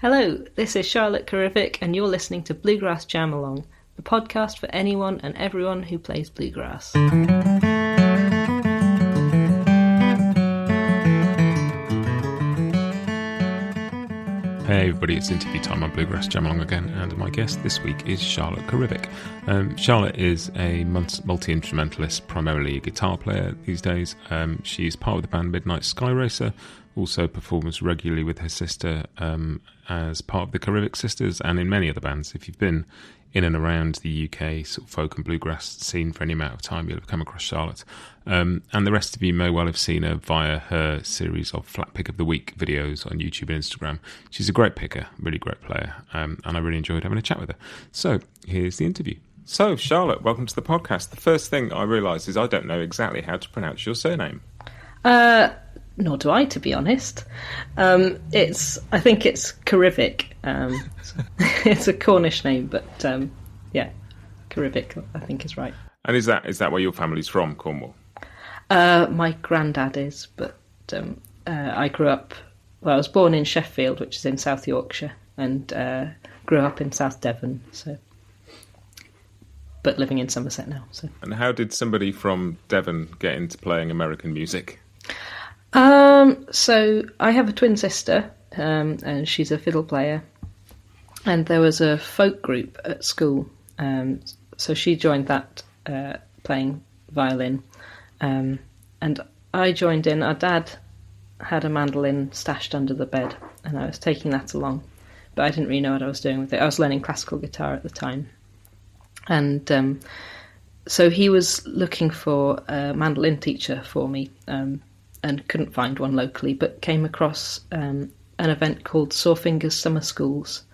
Hello, this is Charlotte Carrivick and you're listening to Bluegrass Jam Along, the podcast for anyone and everyone who plays bluegrass. Hey everybody, it's interview time on Bluegrass Jam Along again, and my guest this week is Charlotte Carrivick. Charlotte is a multi-instrumentalist, primarily a guitar player these days. She's part of the band Midnight Skyracer, also performs regularly with her sister as part of the Carrivick sisters, and in many other bands. If you've been in and around the UK sort of folk and bluegrass scene for any amount of time, you'll have come across Charlotte. And the rest of you may well have seen her via her series of Flat Pick of the Week videos on YouTube and Instagram. She's a great picker, really great player, and I really enjoyed having a chat with her. So here's the interview. So Charlotte, welcome to the podcast. The first thing I realised is I don't know exactly how to pronounce your surname. Nor do I, to be honest. I think it's Carrivick. It's a Cornish name, but yeah, Carrivick I think is right. And is that where your family's from, Cornwall? My granddad is, but I grew up. Well, I was born in Sheffield, which is in South Yorkshire, and grew up in South Devon. But living in Somerset now. So. And how did somebody from Devon get into playing American music? So I have a twin sister, and she's a fiddle player, and there was a folk group at school, so she joined that, playing violin, and I joined in. Our dad had a mandolin stashed under the bed, and I was taking that along, but I didn't really know what I was doing with it. I was learning classical guitar at the time, and so he was looking for a mandolin teacher for me, and couldn't find one locally, but came across an event called Sore Fingers Summer Schools,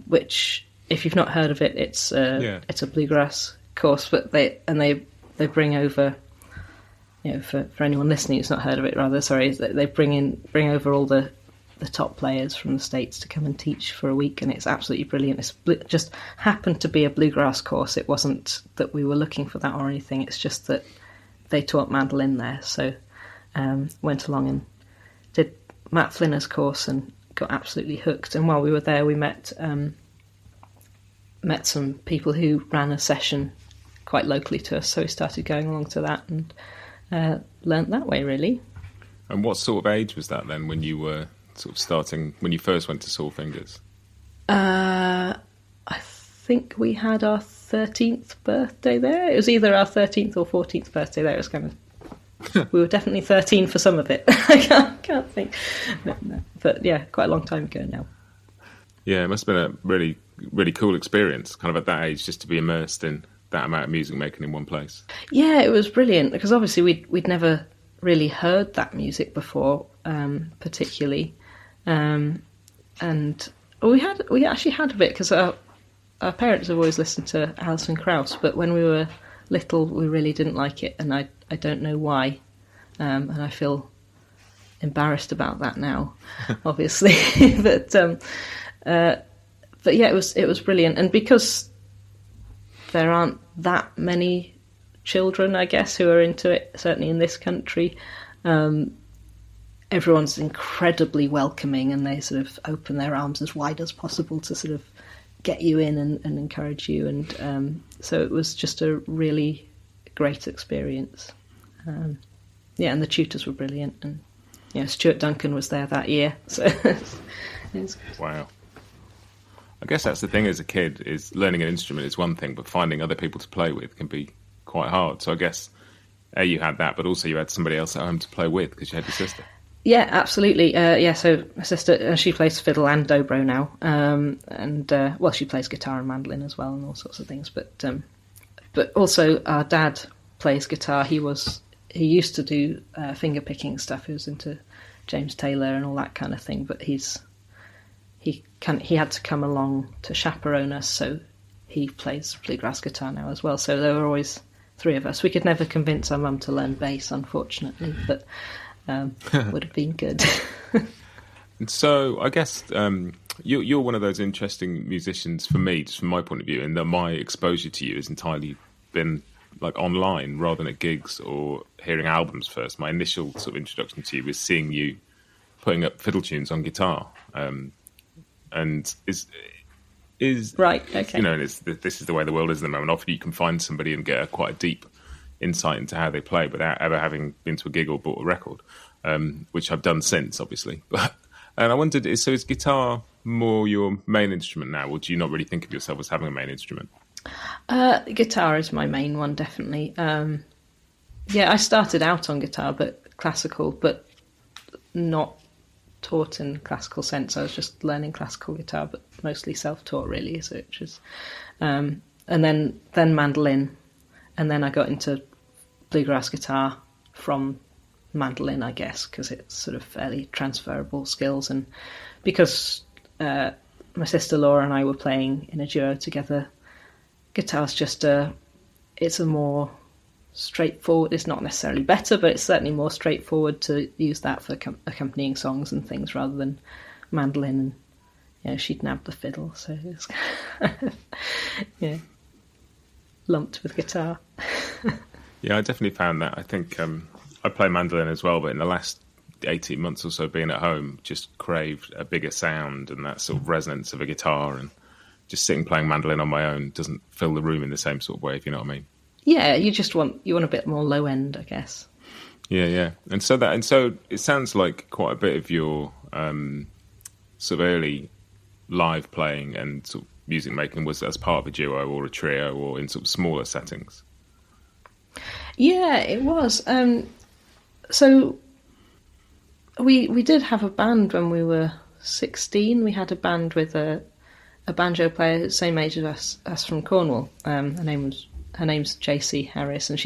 which, if you've not heard of it, it's a bluegrass course, but they bring over, for anyone listening who's not heard of it, they bring over all the top players from the States to come and teach for a week, and it's absolutely brilliant. It just happened to be a bluegrass course. It wasn't that we were looking for that or anything. It's just that they taught mandolin there, so went along and did Matt Flinner's course and got absolutely hooked. And while we were there, we met some people who ran a session quite locally to us, so we started going along to that and learnt that way, really. And what sort of age was that then when you were sort of starting, when you first went to Sore Fingers? I think we had our 13th birthday there. It was either our 13th or 14th birthday there. It was kind of we were definitely 13 for some of it. I can't think. No. But yeah, quite a long time ago now. Yeah, it must have been a really, really cool experience, kind of at that age, just to be immersed in that amount of music making in one place. Yeah, it was brilliant, because obviously we'd never really heard that music before, particularly. And we actually had a bit, because our parents have always listened to Alison Krauss, but when we were little, we really didn't like it, and I don't know why, and I feel embarrassed about that now, obviously. but yeah, it was brilliant, and because there aren't that many children, I guess, who are into it, certainly in this country, everyone's incredibly welcoming, and they sort of open their arms as wide as possible to sort of get you in and encourage you, and so it was just a really great experience. Yeah, and the tutors were brilliant, and Stuart Duncan was there that year, so wow. I guess that's the thing as a kid, is learning an instrument is one thing, but finding other people to play with can be quite hard. So I guess you had that, but also you had somebody else at home to play with because you had your sister. Yeah, absolutely. So my sister, she plays fiddle and dobro now, and she plays guitar and mandolin as well, and all sorts of things. But also our dad plays guitar. He used to do finger picking stuff. He was into James Taylor and all that kind of thing. But he had to come along to chaperone us, so he plays bluegrass guitar now as well. So there were always three of us. We could never convince our mum to learn bass, unfortunately, but would have been good. And so I guess you're one of those interesting musicians for me, just from my point of view, in that my exposure to you has entirely been like online rather than at gigs or hearing albums first. My initial sort of introduction to you was seeing you putting up fiddle tunes on guitar. and is right. Okay. You know, and this is the way the world is at the moment. Often you can find somebody and get quite a deep insight into how they play without ever having been to a gig or bought a record, which I've done since, obviously. And I wondered, is guitar more your main instrument now, or do you not really think of yourself as having a main instrument? Guitar is my main one, definitely. I started out on guitar, but classical, but not taught in classical sense. I was just learning classical guitar, but mostly self-taught, really. So it was, and then mandolin, and then I got into bluegrass guitar from mandolin, I guess, because it's sort of fairly transferable skills, and because my sister Laura and I were playing in a duo together, guitar's just it's a more straightforward, it's not necessarily better, but it's certainly more straightforward to use that for accompanying songs and things rather than mandolin, and she'd nabbed the fiddle, so it's lumped with guitar. Yeah, I definitely found that. I think I play mandolin as well, but in the last 18 months or so being at home, just craved a bigger sound and that sort of resonance of a guitar, and just sitting playing mandolin on my own doesn't fill the room in the same sort of way, if you know what I mean. Yeah, you want a bit more low end, I guess. Yeah. And so it sounds like quite a bit of your sort of early live playing and sort of music making was as part of a duo or a trio or in sort of smaller settings. Yeah, it was. So we did have a band when we were 16. We had a band with a banjo player same age as us from Cornwall. Her name's JC Harris, and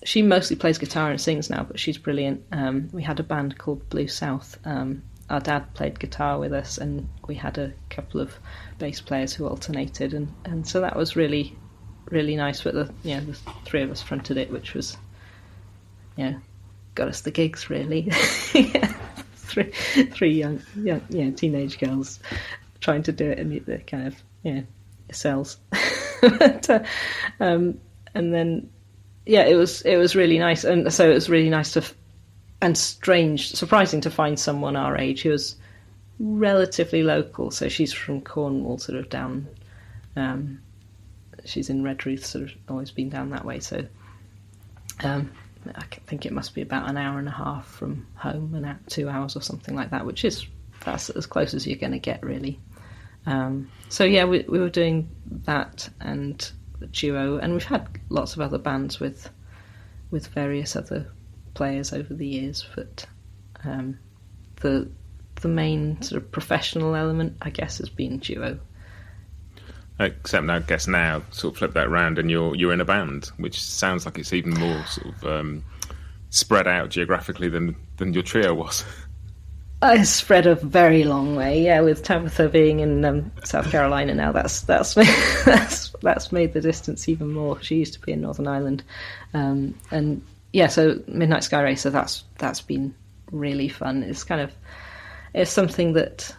she mostly plays guitar and sings now, but she's brilliant. We had a band called Blue South. Our dad played guitar with us, and we had a couple of bass players who alternated, and so that was really, really nice. But the three of us fronted it, which was, got us the gigs really. Three young teenage girls trying to do it, and the kind of it sells. But, and then it was really nice, and so it was really nice and surprising to find someone our age who was relatively local. So she's from Cornwall, sort of down. She's in Redruth, sort of always been down that way. So I think it must be about an hour and a half from home, and 2 hours or something like that, that's as close as you're going to get, really. We were doing that and the duo, and we've had lots of other bands with various other players over the years, but the main sort of professional element, I guess, has been duo. Except now, I guess now, sort of flip that around, and you're in a band, which sounds like it's even more sort of spread out geographically than your trio was. It's spread a very long way, with Tabitha being in South Carolina now. That's made, that's made the distance even more. She used to be in Northern Ireland, so Midnight Skyracer. That's been really fun. It's something that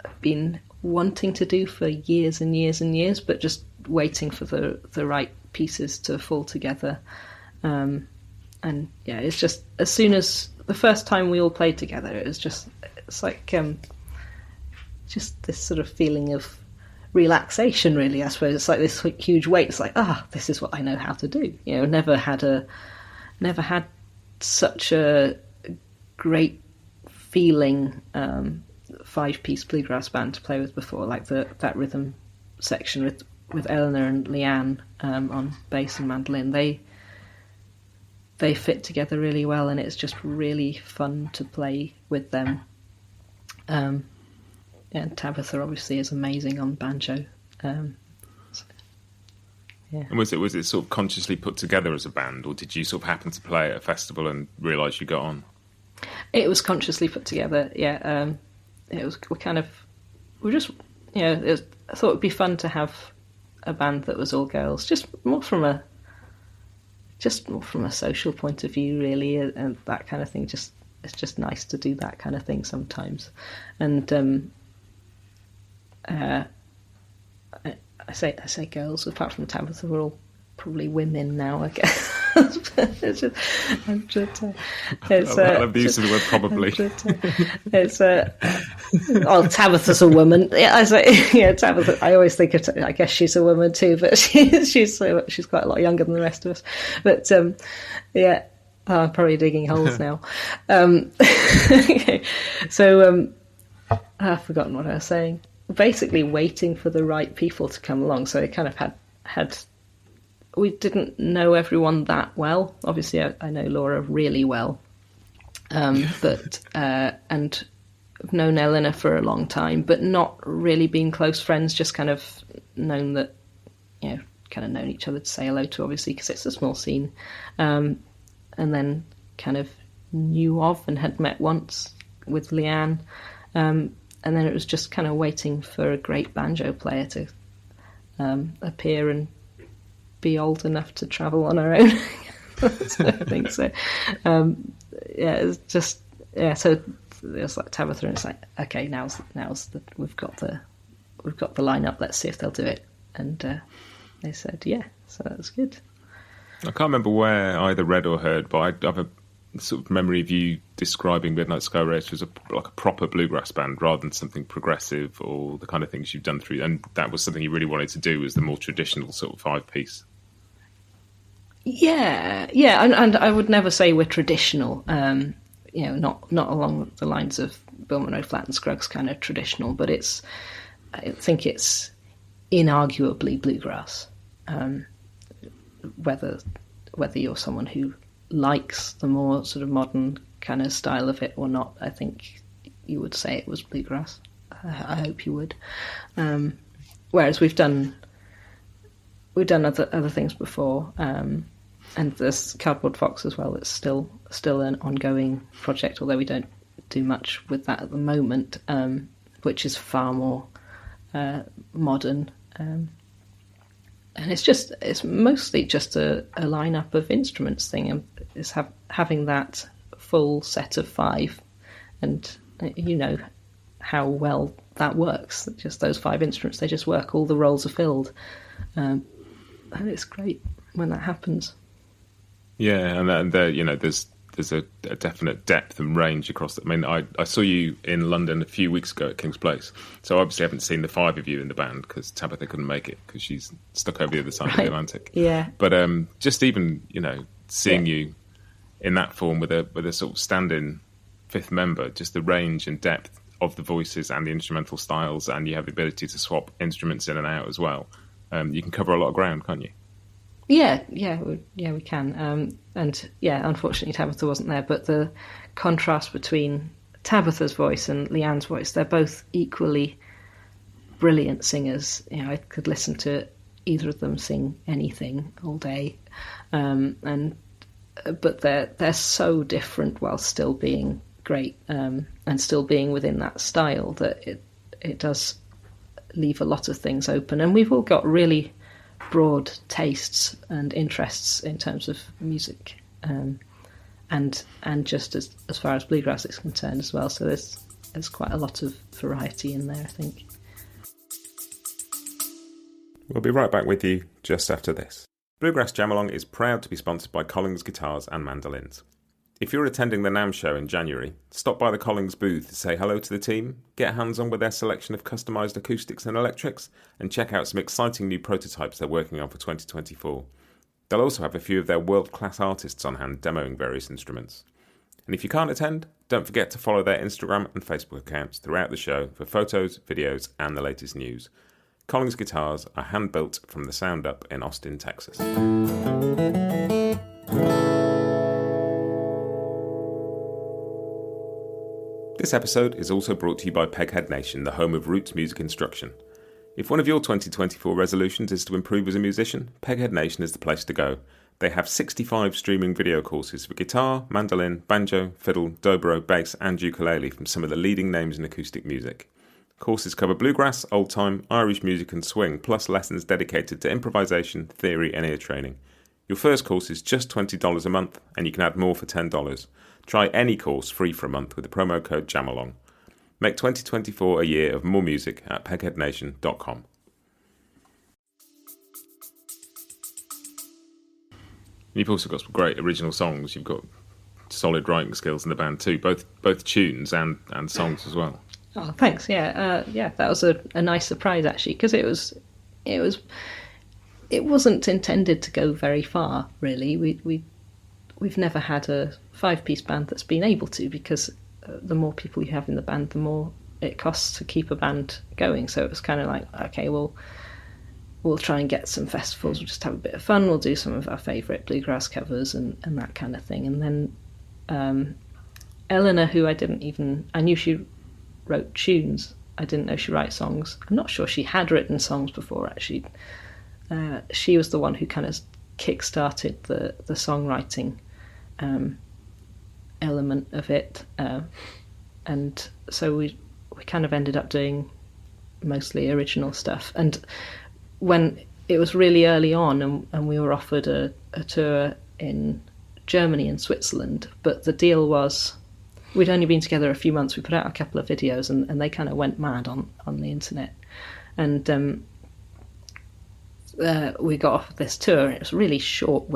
I've been wanting to do for years and years and years, but just waiting for the right pieces to fall together. It's just as soon as the first time we all played together, it's like just this sort of feeling of relaxation, really. I suppose it's like this huge weight. It's like, this is what I know how to do. Never had such a great feeling 5-piece bluegrass band to play with before, like that rhythm section with Eleanor and Leanne on bass and mandolin. They fit together really well, and it's just really fun to play with them. And Tabitha obviously is amazing on banjo. And was it sort of consciously put together as a band, or did you sort of happen to play at a festival and realise you got on? It was consciously put together. It was I thought it'd be fun to have a band that was all girls, just more from a social point of view, really, and that kind of thing. It's just nice to do that kind of thing sometimes. And I say girls, apart from Tabitha, we're all probably women now, I guess. it's just, it's, I love the use of the word probably. It's Tabitha's a woman. Yeah, Tabitha. I always think of. I guess she's a woman too, but she's quite a lot younger than the rest of us. But I'm probably digging holes now. Okay. So I've forgotten what I was saying. Basically, waiting for the right people to come along. So it kind of had. We didn't know everyone that well. Obviously, I know Laura really well, but and I've known Eleanor for a long time, but not really been close friends. Just kind of known that, kind of known each other to say hello to, obviously, because it's a small scene, and then kind of knew of and had met once with Leanne, and then it was just kind of waiting for a great banjo player to appear and be old enough to travel on our own. So I think so. It's just So it's like Tabitha, and it's like, okay, now's we've got the lineup. Let's see if they'll do it. And they said so that's good. I can't remember where I either read or heard, but I have a sort of memory of you describing Midnight Skyracer as like a proper bluegrass band rather than something progressive or the kind of things you've done through. And that was something you really wanted to do, was the more traditional sort of 5-piece. Yeah, and I would never say we're traditional. Not along the lines of Bill Monroe Flat and Scruggs kind of traditional, but I think it's inarguably bluegrass. Whether you're someone who likes the more sort of modern kind of style of it or not, I think you would say it was bluegrass. I hope you would. Whereas we've done other things before, and there's Cardboard Fox as well. It's still an ongoing project, although we don't do much with that at the moment, which is far more modern. And it's mostly just a lineup of instruments thing, and it's having that full set of 5, and how well that works. Just those 5 instruments, they just work. All the roles are filled, and it's great when that happens. Yeah, and there's a definite depth and range across. I mean, I saw you in London a few weeks ago at King's Place, so obviously I haven't seen the 5 of you in the band because Tabitha couldn't make it because she's stuck over the other side of the Atlantic. Yeah. But just even seeing you in that form with a sort of stand-in 5th member, just the range and depth of the voices and the instrumental styles, and you have the ability to swap instruments in and out as well. You can cover a lot of ground, can't you? Yeah, we can. And unfortunately Tabitha wasn't there, but the contrast between Tabitha's voice and Leanne's voice, they're both equally brilliant singers. I could listen to either of them sing anything all day. But they're so different while still being great, and still being within that style, that it does leave a lot of things open. And we've all got really broad tastes and interests in terms of music, and just as far as bluegrass is concerned as well. So there's quite a lot of variety in there, I think. We'll be right back with you just after this. Bluegrass Jam Along is proud to be sponsored by Collings Guitars and Mandolins. If you're attending the NAMM show in January, stop by the Collings booth to say hello to the team, get hands-on with their selection of customised acoustics and electrics, and check out some exciting new prototypes they're working on for 2024. They'll also have a few of their world-class artists on hand demoing various instruments. And if you can't attend, don't forget to follow their Instagram and Facebook accounts throughout the show for photos, videos, and the latest news. Collings Guitars are hand-built from the Sound Up in Austin, Texas. This episode is also brought to you by Peghead Nation, the home of roots music instruction. If one of your 2024 resolutions is to improve as a musician, Peghead Nation is the place to go. They have 65 streaming video courses for guitar, mandolin, banjo, fiddle, dobro, bass and ukulele from some of the leading names in acoustic music. Courses cover bluegrass, old time, Irish music and swing, plus lessons dedicated to improvisation, theory and ear training. Your first course is just $20 a month, and you can add more for $10. Try any course free for a month with the promo code JAMALONG. Make 2024 a year of more music at pegheadnation.com. You've also got some great original songs. You've got solid writing skills in the band too, both tunes and songs as well. Oh, thanks. Yeah, that was a nice surprise actually, because it wasn't intended to go very far. Really, we've never had a 5-piece band that's been able to, because the more people you have in the band, the more it costs to keep a band going. So it was kind of like, okay, we'll try and get some festivals. We'll just have a bit of fun. We'll do some of our favourite bluegrass covers and that kind of thing. And then Eleanor, who I knew she wrote tunes. I didn't know she writes songs. I'm not sure she had written songs before, actually. She was the one who kind of kick-started the songwriting element of it. And so we kind of ended up doing mostly original stuff. And when it was really early on and we were offered a tour in Germany and Switzerland, but the deal was we'd only been together a few months. We put out a couple of videos and they kind of went mad on the internet. And we got off this tour. It was really short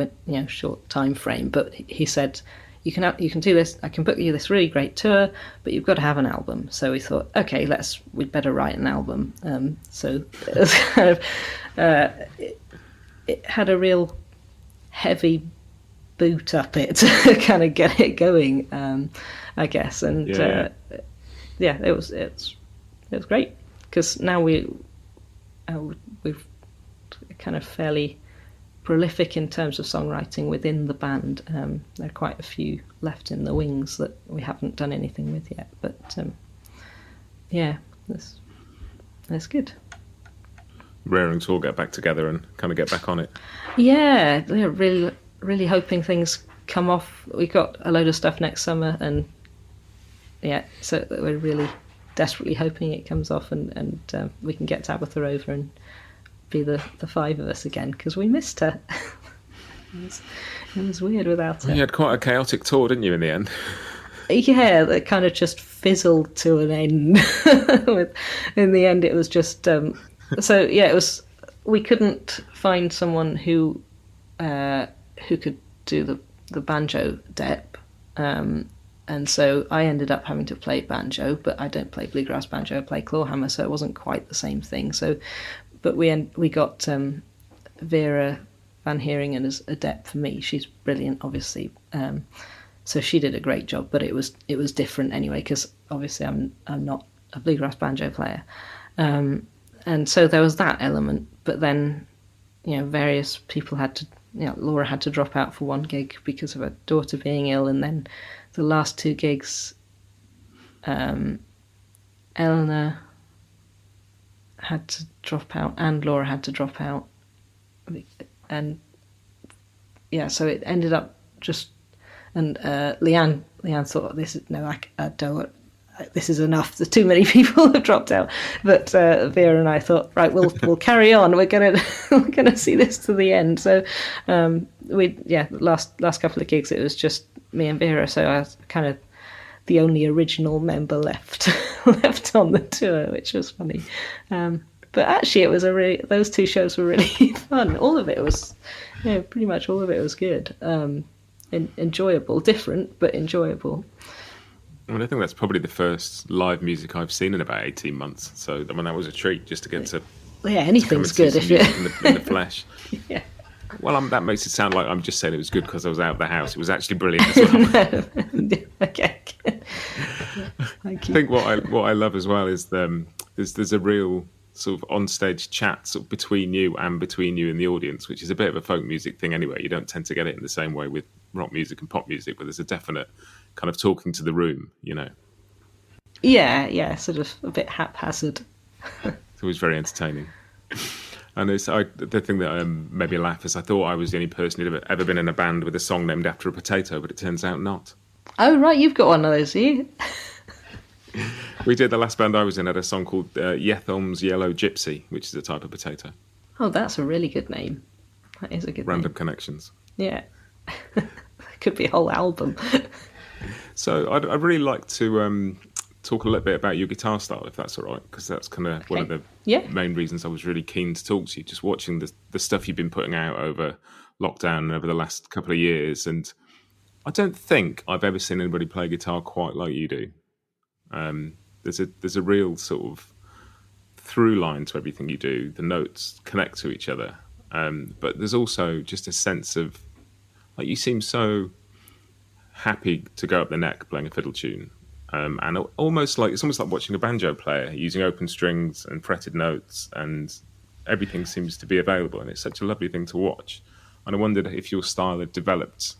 time frame, but he said, you can do this. I can book you this really great tour, but you've got to have an album. So we thought, okay, we'd better write an album. So it was kind of, it had a real heavy boot up it to kind of get it going, I guess. And it was great, because now we've kind of fairly prolific in terms of songwriting within the band. There are quite a few left in the wings that we haven't done anything with yet, but that's good. Raring to all get back together and kind of get back on it. Yeah, we're really hoping things come off. We got a load of stuff next summer, and so we're really desperately hoping it comes off and we can get Tabitha over and be the 5 of us again, because we missed her. It was weird without her. You had quite a chaotic tour, didn't you, in the end? Yeah, that kind of just fizzled to an end. In the end, it was just it was. We couldn't find someone who could do the banjo dep, and so I ended up having to play banjo, but I don't play bluegrass banjo. I play clawhammer, so it wasn't quite the same thing. So. But we got Vera Van Heeringen as a dep for me. She's brilliant, obviously. So she did a great job. But it was different anyway, because obviously I'm not a bluegrass banjo player, and so there was that element. But then, various people had to. Laura had to drop out for one gig because of her daughter being ill, and then the last 2 gigs, Eleanor had to drop out and Laura had to drop out, and so it ended up just, and Leanne thought, this is enough, there's too many people have dropped out, but Vera and I thought, right, we'll carry on, we're gonna see this to the end. So last couple of gigs it was just me and Vera, so I was kind of the only original member left on the tour, which was funny. But actually, it was those 2 shows were really fun. All of it was, pretty much all of it was good, enjoyable, different but enjoyable. Well, I think that's probably the first live music I've seen in about 18 months. So that was a treat just to get to. Yeah, anything's good if you in the flesh. Yeah. Well, that makes it sound like I'm just saying it was good because I was out of the house. It was actually brilliant as well. Okay. Thank you. I think what I love as well is there's a real sort of on-stage chat sort of between you and the audience, which is a bit of a folk music thing anyway. You don't tend to get it in the same way with rock music and pop music, but there's a definite kind of talking to the room, Yeah, sort of a bit haphazard. It's always very entertaining. And the thing that made me laugh is I thought I was the only person who'd ever been in a band with a song named after a potato, but it turns out not. Oh, right, you've got one of those, do you? We did. The last band I was in had a song called Yetholm's Yellow Gypsy, which is a type of potato. Oh, that's a really good name. That is a good Random name. connections. Yeah. Could be a whole album. So I'd really like to talk a little bit about your guitar style, if that's all right, because that's kind of one of the main reasons I was really keen to talk to you. Just watching the stuff you've been putting out over lockdown and over the last couple of years, and I don't think I've ever seen anybody play guitar quite like you do. There's a real sort of through line to everything you do. The notes connect to each other, but there's also just a sense of like you seem so happy to go up the neck playing a fiddle tune, and it's almost like watching a banjo player using open strings and fretted notes, and everything seems to be available, and it's such a lovely thing to watch. And I wondered if your style had developed,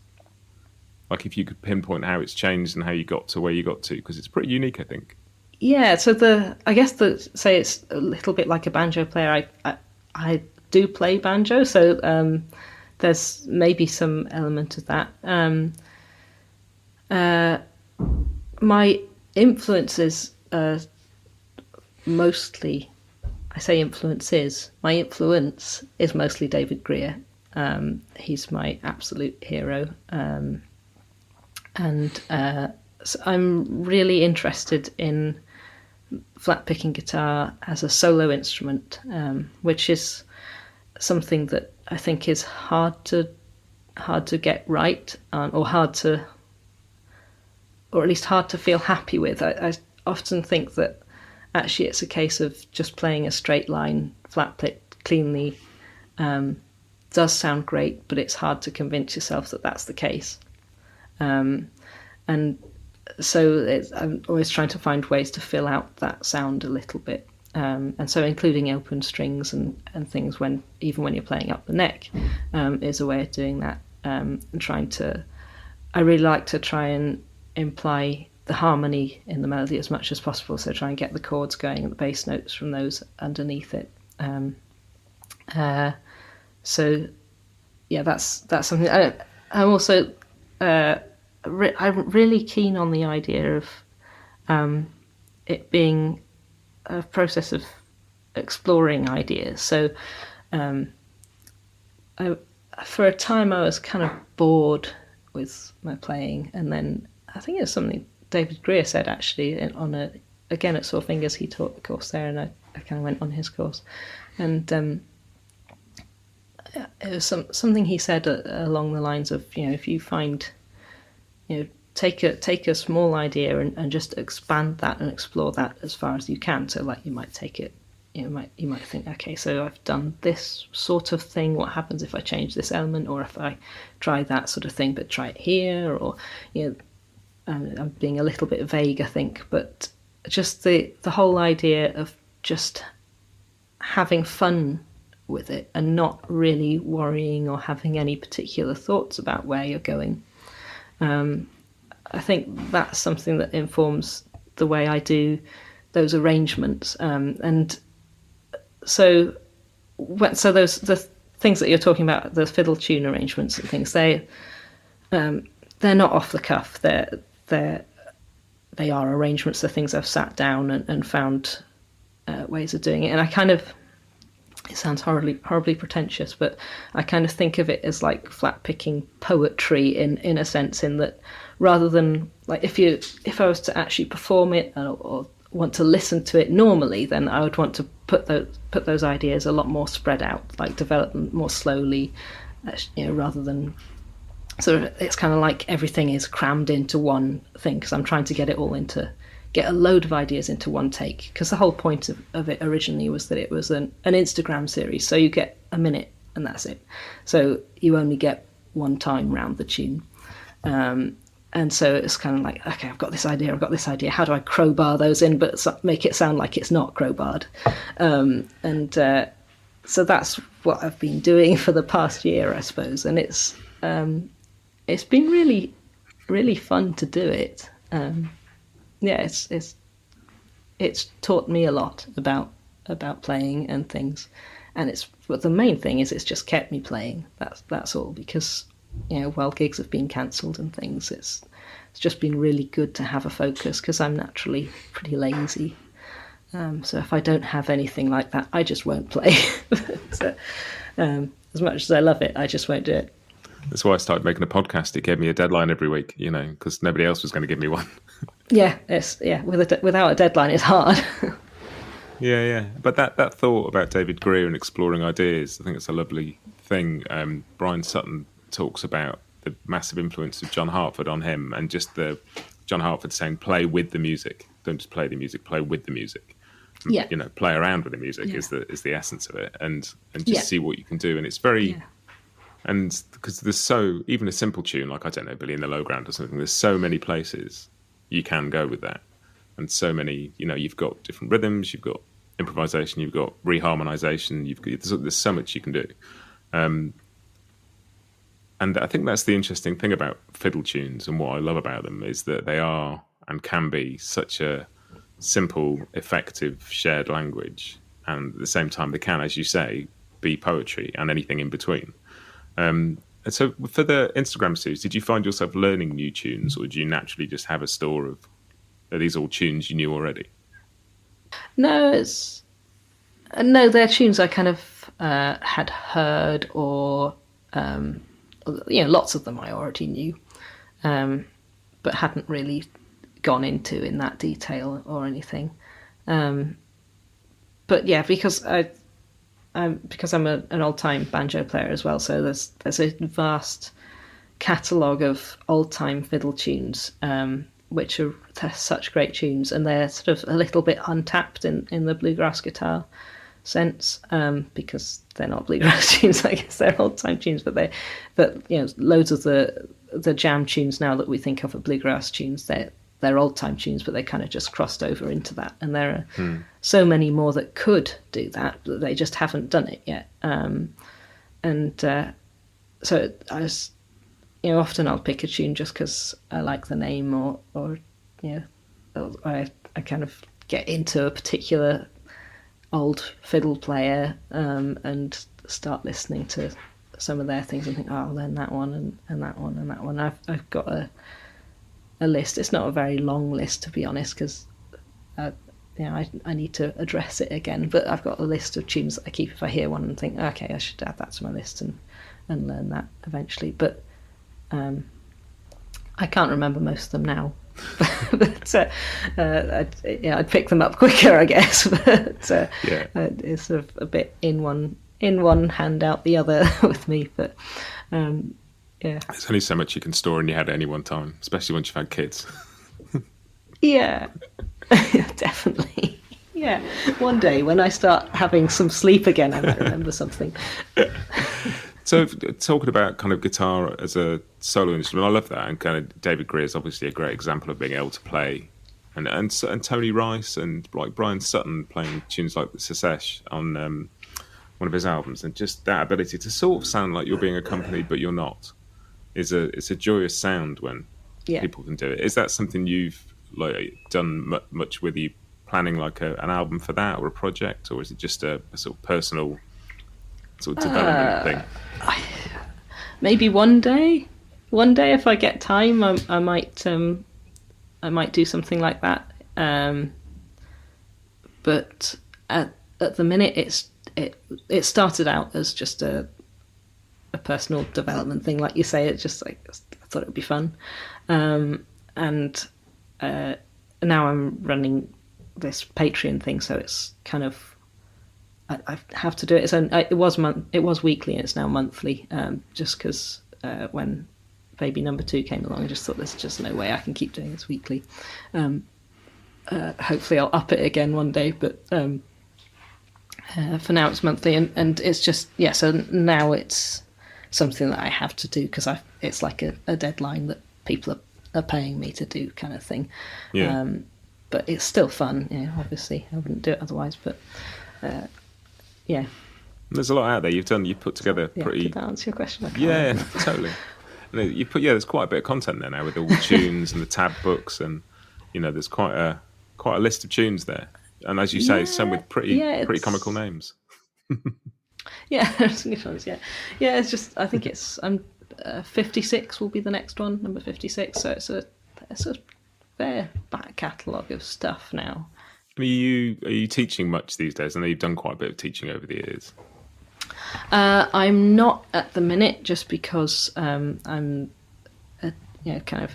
like if you could pinpoint how it's changed and how you got to where you got to, because it's pretty unique, I think. Yeah, so say it's a little bit like a banjo player. I do play banjo, so there's maybe some element of that. My influences mostly, I say influences, my influence is mostly David Grier. He's my absolute hero. So I'm really interested in flat picking guitar as a solo instrument, which is something that I think is hard to get right, or at least hard to feel happy with. I often think that actually it's a case of just playing a straight line flat pick cleanly does sound great, but it's hard to convince yourself that that's the case. And so I'm always trying to find ways to fill out that sound a little bit. And so including open strings and things even when you're playing up the neck is a way of doing that. And I really like to try and imply the harmony in the melody as much as possible. So try and get the chords going and the bass notes from those underneath it. So yeah, that's something. I'm also I'm really keen on the idea of it being a process of exploring ideas. So for a time I was kind of bored with my playing, and then I think it's something David Grier said actually again at Sore Fingers. He taught the course there, and I kind of went on his course, and it was something he said along the lines of, if you find, take a small idea and just expand that and explore that as far as you can. So like you might take it, you might think, okay, so I've done this sort of thing. What happens if I change this element, or if I try that sort of thing, but try it here, or I'm being a little bit vague, I think, but just the whole idea of just having fun with it and not really worrying or having any particular thoughts about where you're going. I think that's something that informs the way I do those arrangements. And so the things that you're talking about, the fiddle tune arrangements and things, they're not off the cuff. They are arrangements. They're things I've sat down and found ways of doing it. And I kind of, it sounds horribly pretentious, but I kind of think of it as like flat picking poetry in a sense, in that rather than like if I was to actually perform it or want to listen to it normally, then I would want to put those ideas a lot more spread out, like develop them more slowly, rather than sort of, it's kind of like everything is crammed into one thing, because I'm trying to get a load of ideas into one take, because the whole point of it originally was that it was an Instagram series, so you get a minute and that's it. So you only get one time round the tune. And so it's kind of like, okay, I've got this idea, how do I crowbar those in but make it sound like it's not crowbarred? So that's what I've been doing for the past year, I suppose, and it's been really, really fun to do it. It's taught me a lot about playing and things, but the main thing is it's just kept me playing. That's all, because while gigs have been cancelled and things, it's just been really good to have a focus, because I'm naturally pretty lazy. So if I don't have anything like that, I just won't play. So, as much as I love it, I just won't do it. That's why I started making a podcast. It gave me a deadline every week, because nobody else was going to give me one. Yeah, without a deadline, it's hard. Yeah. But that thought about David Grier and exploring ideas, I think it's a lovely thing. Bryan Sutton talks about the massive influence of John Hartford on him, and just the John Hartford saying, "Play with the music. Don't just play the music. Play with the music. Yeah. Play around with the music is the essence of it, and just see what you can do." And it's very, and because there's even a simple tune like, I don't know, Billy in the Low Ground or something. There's so many places you can go with that, and so many. You've got different rhythms. You've got improvisation. You've got reharmonization. There's so much you can do. And I think that's the interesting thing about fiddle tunes, and what I love about them is that they are and can be such a simple, effective, shared language, and at the same time they can, as you say, be poetry and anything in between. And so for the Instagram series, did you find yourself learning new tunes, or did you naturally just have a store of, are these all tunes you knew already? No, they're tunes I kind of had heard, or lots of them I already knew, but hadn't really gone into in that detail or anything. But yeah, because I'm an old-time banjo player as well, so there's a vast catalogue of old-time fiddle tunes, which they're such great tunes, and they're sort of a little bit untapped in the bluegrass guitar sense, because they're not bluegrass tunes. I guess they're old-time tunes, but loads of the jam tunes now that we think of are bluegrass tunes. They're old-time tunes, but they kind of just crossed over into that. And there are so many more that could do that, but they just haven't done it yet. So I was, often I'll pick a tune just because I like the name, or I kind of get into a particular old fiddle player and start listening to some of their things and think, oh, I'll learn that one and that one and that one. I've got a list. It's not a very long list, to be honest, because I need to address it again, but I've got a list of tunes that I keep if I hear one and think, okay, I should add that to my list and learn that eventually. But I can't remember most of them now. But I'd pick them up quicker, I guess. But it's sort of a bit in one hand out the other with me. But there's only so much you can store in your head at any one time, especially once you've had kids. Yeah, definitely. Yeah, one day when I start having some sleep again, I might remember something. So talking about kind of guitar as a solo instrument, I love that, and kind of David Grier is obviously a great example of being able to play, and Tony Rice and like Bryan Sutton playing tunes like the Secesh on one of his albums, and just that ability to sort of sound like you're being accompanied but you're not it's a joyous sound when people can do it. Is that something you've done much with? You planning like an album for that, or a project, or is it just a sort of personal sort of development thing? Maybe one day if I get time, I might do something like that. But at the minute, it started out as just a personal development thing, like you say. It's just like, I thought it would be fun, and now I'm running this Patreon thing, so it's kind of, I have to do it. It was weekly, and it's now monthly, just because when baby number 2 came along, I just thought there's just no way I can keep doing this weekly. Hopefully I'll up it again one day, but for now it's monthly, and it's just, so now it's something that I have to do because it's like a deadline that people are paying me to do, kind of thing. But it's still fun, obviously I wouldn't do it otherwise, but there's a lot out there you've put together pretty. Did that answer your question? Totally. There's quite a bit of content there now with all the tunes and the tab books, and there's quite a list of tunes there, and as you say, some with pretty comical names. There's good ones. It's just, I think it's 56 will be the next one, number 56, so it's a fair back catalogue of stuff now. Are you teaching much these days? I know you've done quite a bit of teaching over the years. I'm not at the minute, just because I'm kind of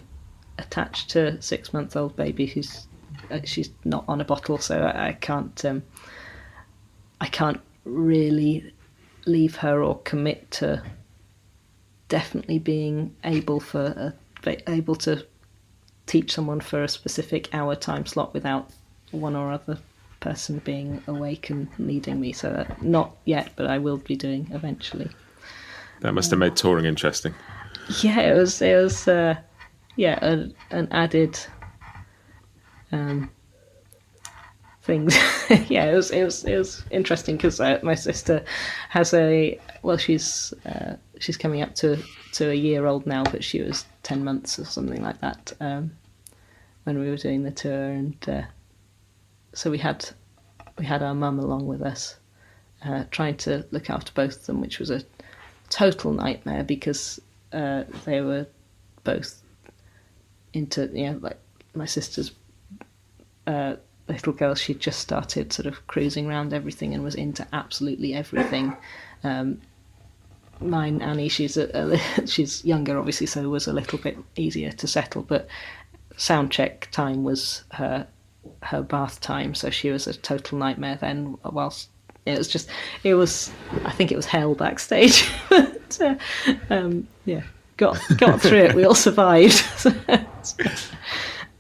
attached to a 6-month-old baby she's not on a bottle, so I can't really leave her or commit to definitely being able to teach someone for a specific hour time slot without one or other person being awake and needing me. So not yet, but I will be doing eventually. That must have made touring interesting. Yeah, it was an added thing. Yeah, it was interesting because my sister has she's coming up to a year old now, but she was 10 months or something like that when we were doing the tour, and so we had our mum along with us, trying to look after both of them, which was a total nightmare because they were both into, like my sister's little girl, she just started sort of cruising around everything and was into absolutely everything. Mine, Annie, she's she's younger, obviously, so it was a little bit easier to settle, but sound check time was her bath time, so she was a total nightmare then, whilst I think it was hell backstage. But got through it. We all survived.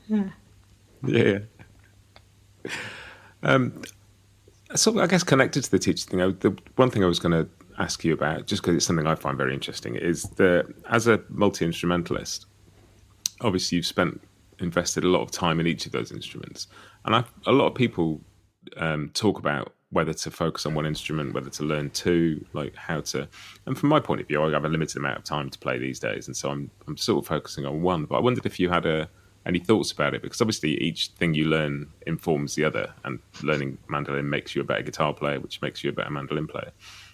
Yeah. So I guess connected to the teaching thing, the one thing I was going to ask you about, just because it's something I find very interesting, is as a multi-instrumentalist, obviously you've invested a lot of time in each of those instruments, and a lot of people talk about whether to focus on one instrument, whether to learn two, like how to. And from my point of view, I have a limited amount of time to play these days, and so I'm sort of focusing on one. But I wondered if you had any thoughts about it, because obviously each thing you learn informs the other, and learning mandolin makes you a better guitar player, which makes you a better mandolin player.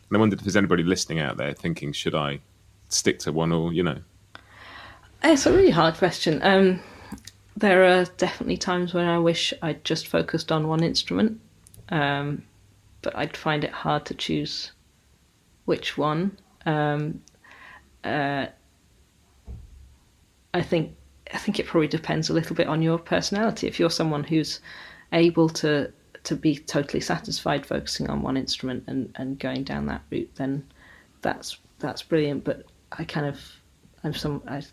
And I wondered if there's anybody listening out there thinking, should I stick to one or, It's a really hard question. There are definitely times when I wish I'd just focused on one instrument, but I'd find it hard to choose which one. I think it probably depends a little bit on your personality. If you're someone who's able to be totally satisfied focusing on one instrument and going down that route, then that's brilliant. But I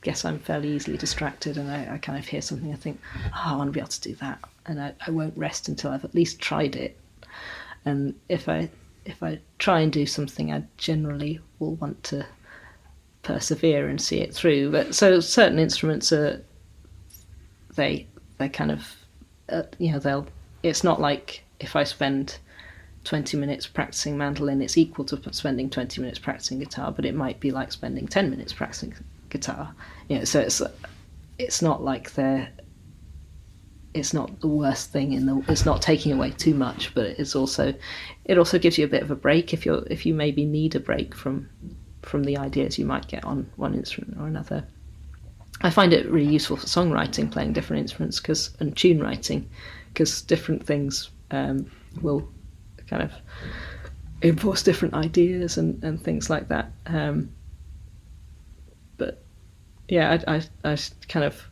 guess I'm fairly easily distracted, and I kind of hear something, I think, I want to be able to do that, and I won't rest until I've at least tried it. And if I try and do something, I generally will want to persevere and see it through. But so certain instruments they kind of it's not like if I spend 20 minutes practicing mandolin, it's equal to spending 20 minutes practicing guitar, but it might be like spending 10 minutes practicing guitar. So it's not like it's not the worst thing it's not taking away too much, but it also gives you a bit of a break if you maybe need a break from the ideas you might get on one instrument or another. I find it really useful for songwriting, playing different instruments and tune writing, because different things will kind of enforce different ideas and things like that. But yeah, I kind of,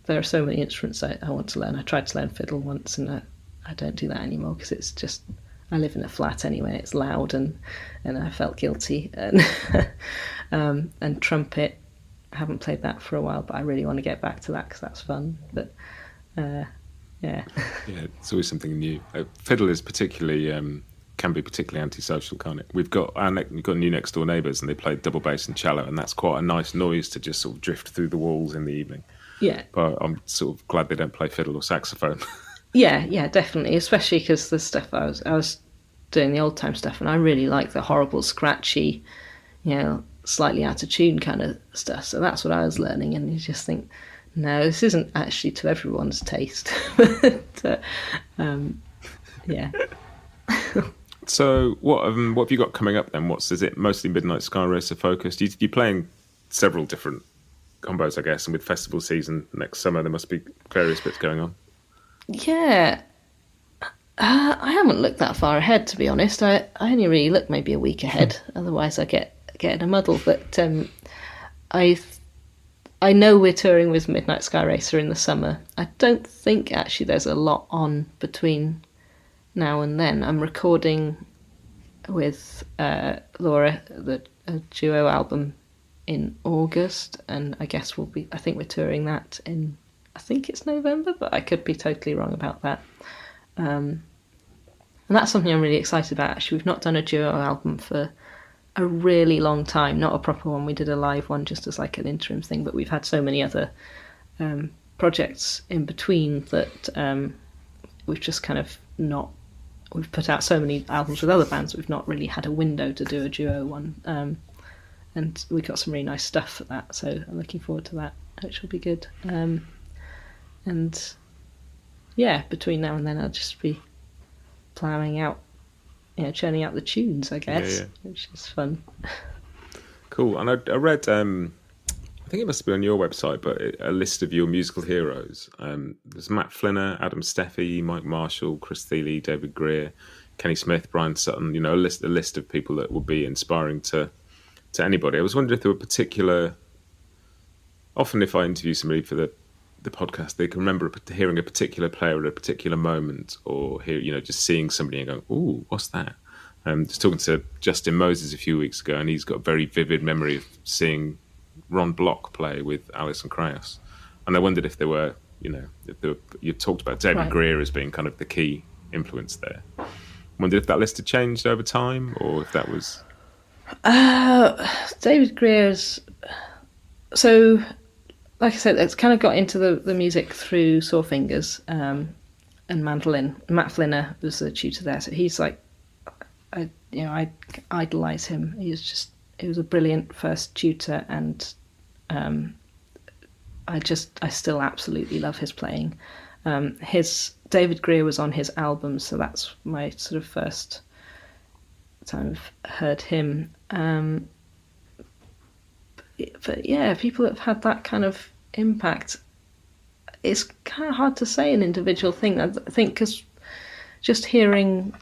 there are so many instruments I want to learn. I tried to learn fiddle once, and I don't do that anymore because it's just, I live in a flat anyway. It's loud, and I felt guilty. And trumpet, I haven't played that for a while, but I really want to get back to that because that's fun. But yeah. Yeah, it's always something new. Fiddle is can be particularly antisocial, can't it? We've got new next door neighbours, and they play double bass and cello, and that's quite a nice noise to just sort of drift through the walls in the evening. Yeah, but I'm sort of glad they don't play fiddle or saxophone. Yeah, definitely, especially because the stuff I was doing, the old time stuff, and I really like the horrible scratchy, slightly out of tune kind of stuff. So that's what I was learning, and you just think, no, this isn't actually to everyone's taste. But, yeah. So what have you got coming up then? Is it mostly Midnight Skyracer focused? You're playing several different combos, I guess, and with festival season next summer, there must be various bits going on. Yeah. I haven't looked that far ahead, to be honest. I only really look maybe a week ahead. Otherwise I get in a muddle. But I know we're touring with Midnight Skyracer in the summer. I don't think actually there's a lot on between now and then. I'm recording with Laura, a duo album in August, and I guess I think we're touring that in, I think it's November, but I could be totally wrong about that. And that's something I'm really excited about, actually. We've not done a duo album for a really long time, not a proper one. We did a live one just as like an interim thing, but we've had so many other projects in between that we've just kind of not, we've put out so many albums with other bands that we've not really had a window to do a duo one. And we got some really nice stuff for that, so I'm looking forward to that, which will be good. And yeah, between now and then I'll just be ploughing out, churning out the tunes, I guess, which is fun. Cool. And I read, I think it must have been on your website, but a list of your musical heroes. There's Matt Flinner, Adam Steffi, Mike Marshall, Chris Thiele, David Grier, Kenny Smith, Bryan Sutton. A list of people that will be inspiring to anybody. I was wondering if there were particular. Often, if I interview somebody for the podcast, they can remember hearing a particular player at a particular moment, or just seeing somebody and going, "Ooh, what's that?" Just talking to Justin Moses a few weeks ago, and he's got a very vivid memory of seeing Ron Block play with Alice and Krauss. And I wondered if there were, you talked about David Grier as being kind of the key influence there. I wondered if that list had changed over time, or if that was. David Grier's. So, like I said, it's kind of got into the music through Sore Fingers and mandolin. Matt Flinner was the tutor there, so he's like, I idolise him. He was a brilliant first tutor, and I still absolutely love his playing. David Grier was on his album, so that's my sort of first time I've heard him. But yeah, people that have had that kind of impact, it's kind of hard to say an individual thing. I think because just hearing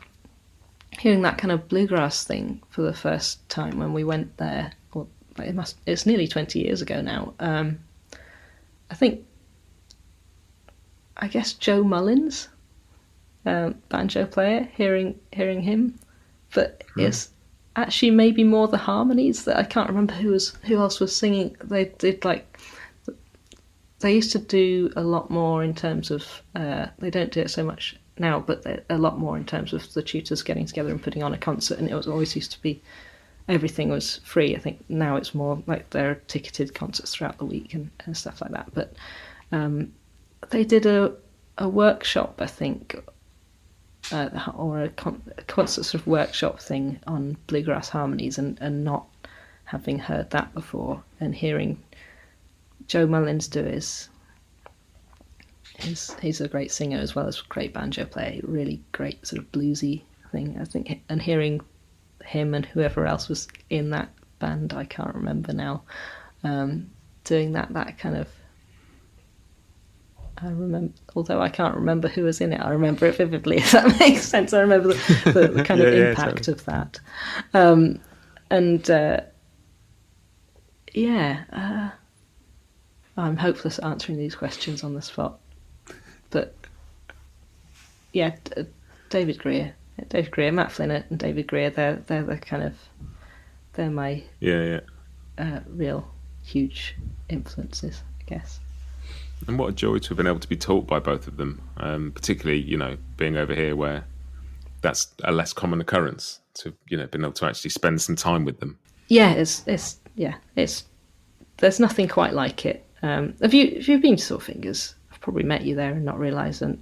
that kind of bluegrass thing for the first time when we went there, it's nearly 20 years ago now. I guess Joe Mullins, banjo player, hearing him, but it's actually maybe more the harmonies that I can't remember who else was singing. They used to do a lot more in terms of they don't do it so much now, but a lot more in terms of the tutors getting together and putting on a concert, and it was always used to be everything was free. I think now it's more like there are ticketed concerts throughout the week and stuff like that, but they did a workshop, I think, or a concert sort of workshop thing on bluegrass harmonies, and not having heard that before, and hearing Joe Mullins do he's a great singer as well as a great banjo player, really great sort of bluesy thing, I think, and hearing him and whoever else was in that band, I can't remember now, doing that kind of, I remember, although I can't remember who was in it, I remember it vividly, if that makes sense. I remember the kind of impact of that. I'm hopeless at answering these questions on the spot. But, yeah, David Grier, Matt Flinner and David Grier, they're the kind of, they're my real huge influences, I guess. And what a joy to have been able to be taught by both of them, particularly, being over here where that's a less common occurrence, to, been able to actually spend some time with them. Yeah, it's there's nothing quite like it. Have you been to Sore Fingers? I've probably met you there and not realised it.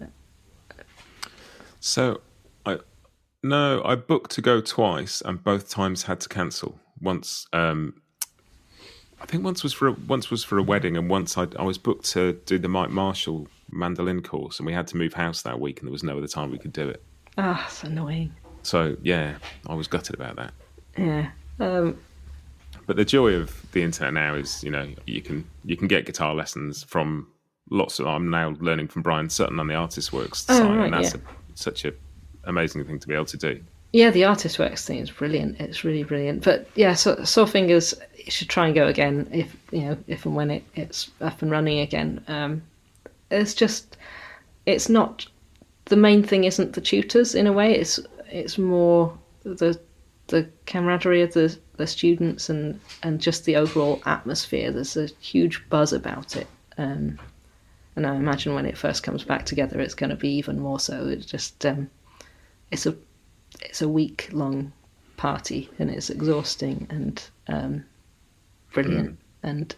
So, I booked to go twice, and both times had to cancel. Once, I think once was for a wedding, and once I was booked to do the Mike Marshall mandolin course, and we had to move house that week, and there was no other time we could do it. Ah, it's annoying. So yeah, I was gutted about that. Yeah. But the joy of the internet now is, you can get guitar lessons from lots of. I'm now learning from Bryan Sutton on the Artist Works site, and that's such an amazing thing to be able to do. Yeah, the Artist Works thing is brilliant. It's really brilliant. But yeah, Sore Fingers, you should try and go again if and when it's up and running again. It's not, the main thing isn't the tutors in a way. It's more the the camaraderie of the students and just the overall atmosphere. There's a huge buzz about it, and I imagine when it first comes back together, it's going to be even more so. It's just it's a week-long party, and it's exhausting and brilliant, and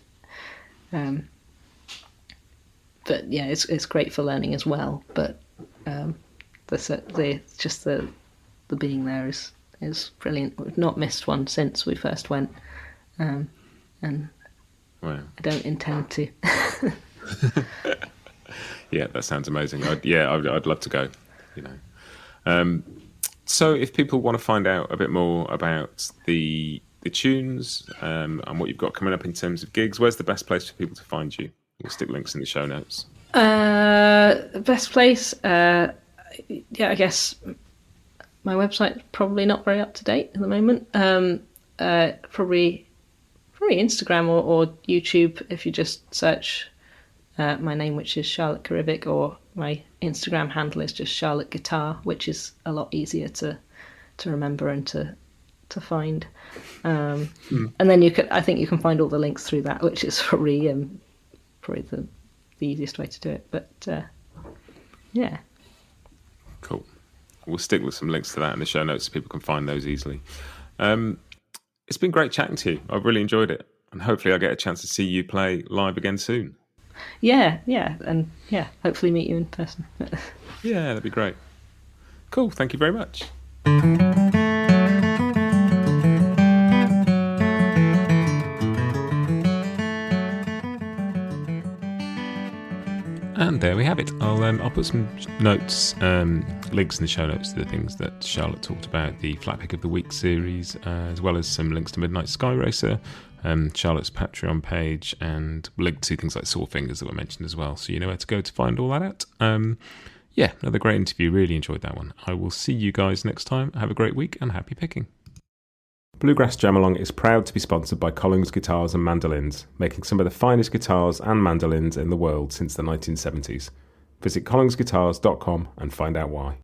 but yeah, it's great for learning as well. But the being there is brilliant. We've not missed one since we first went, and wow. I don't intend to. Yeah, that sounds amazing. I'd love to go. So if people want to find out a bit more about the tunes and what you've got coming up in terms of gigs, where's the best place for people to find you? We'll stick links in the show notes. Best place, I guess my website's probably not very up to date at the moment. Probably Instagram or YouTube if you just search my name, which is Charlotte Carrivick, or my Instagram handle is just Charlotte Guitar, which is a lot easier to remember and to find. And then I think you can find all the links through that, which is probably the easiest way to do it. But yeah. Cool. We'll stick with some links to that in the show notes so people can find those easily. It's been great chatting to you. I've really enjoyed it. And hopefully I'll get a chance to see you play live again soon. Yeah, and hopefully meet you in person. Yeah, that'd be great. Cool, thank you very much. And there we have it. I'll put some notes, links in the show notes to the things that Charlotte talked about, the Flat Pick of the Week series, as well as some links to Midnight Skyracer, Charlotte's Patreon page, and link to things like Sore Fingers that were mentioned as well, so you know where to go to find all that out. Yeah, another great interview. Really enjoyed that one. I will see you guys next time. Have a great week and happy picking. Bluegrass Jam Along is proud to be sponsored by Collings Guitars and Mandolins, making some of the finest guitars and mandolins in the world since the 1970s. Visit collingsguitars.com and find out why.